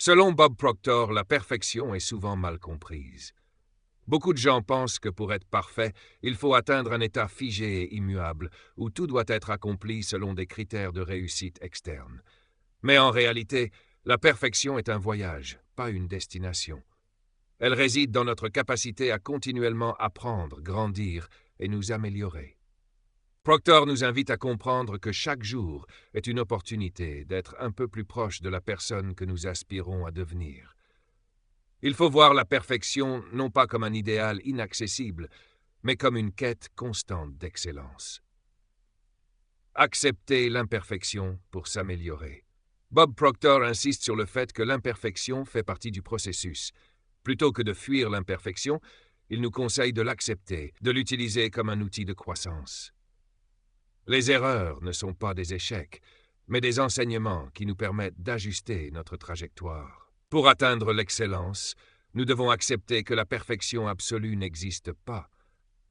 Selon Bob Proctor, la perfection est souvent mal comprise. Beaucoup de gens pensent que pour être parfait, il faut atteindre un état figé et immuable, où tout doit être accompli selon des critères de réussite externe. Mais en réalité, la perfection est un voyage, pas une destination. Elle réside dans notre capacité à continuellement apprendre, grandir et nous améliorer. Proctor nous invite à comprendre que chaque jour est une opportunité d'être un peu plus proche de la personne que nous aspirons à devenir. Il faut voir la perfection non pas comme un idéal inaccessible, mais comme une quête constante d'excellence. Accepter l'imperfection pour s'améliorer. Bob Proctor insiste sur le fait que l'imperfection fait partie du processus. Plutôt que de fuir l'imperfection, il nous conseille de l'accepter, de l'utiliser comme un outil de croissance. Les erreurs ne sont pas des échecs, mais des enseignements qui nous permettent d'ajuster notre trajectoire. Pour atteindre l'excellence, nous devons accepter que la perfection absolue n'existe pas,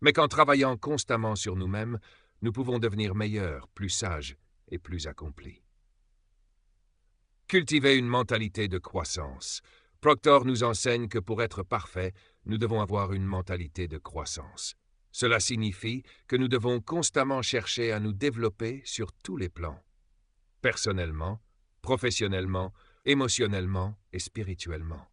mais qu'en travaillant constamment sur nous-mêmes, nous pouvons devenir meilleurs, plus sages et plus accomplis. Cultiver une mentalité de croissance. Proctor nous enseigne que pour être parfait, nous devons avoir une mentalité de croissance. Cela signifie que nous devons constamment chercher à nous développer sur tous les plans, personnellement, professionnellement, émotionnellement et spirituellement.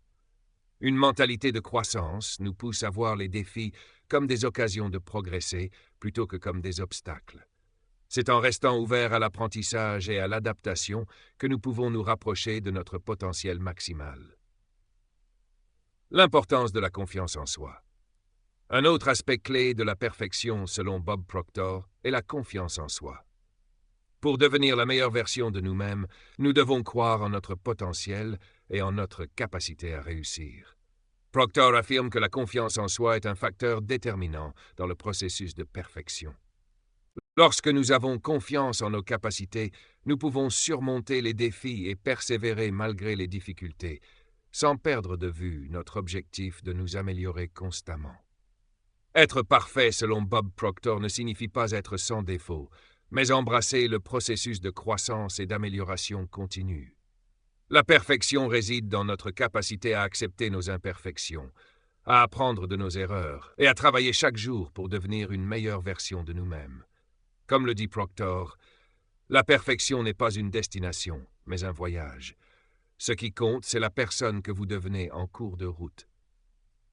Une mentalité de croissance nous pousse à voir les défis comme des occasions de progresser plutôt que comme des obstacles. C'est en restant ouverts à l'apprentissage et à l'adaptation que nous pouvons nous rapprocher de notre potentiel maximal. L'importance de la confiance en soi. Un autre aspect clé de la perfection, selon Bob Proctor, est la confiance en soi. Pour devenir la meilleure version de nous-mêmes, nous devons croire en notre potentiel et en notre capacité à réussir. Proctor affirme que la confiance en soi est un facteur déterminant dans le processus de perfection. Lorsque nous avons confiance en nos capacités, nous pouvons surmonter les défis et persévérer malgré les difficultés, sans perdre de vue notre objectif de nous améliorer constamment. Être parfait, selon Bob Proctor, ne signifie pas être sans défaut, mais embrasser le processus de croissance et d'amélioration continue. La perfection réside dans notre capacité à accepter nos imperfections, à apprendre de nos erreurs et à travailler chaque jour pour devenir une meilleure version de nous-mêmes. Comme le dit Proctor, la perfection n'est pas une destination, mais un voyage. Ce qui compte, c'est la personne que vous devenez en cours de route.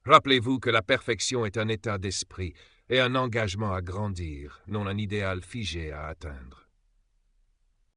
Rappelez-vous que la perfection est un état d'esprit et un engagement à grandir, non un idéal figé à atteindre.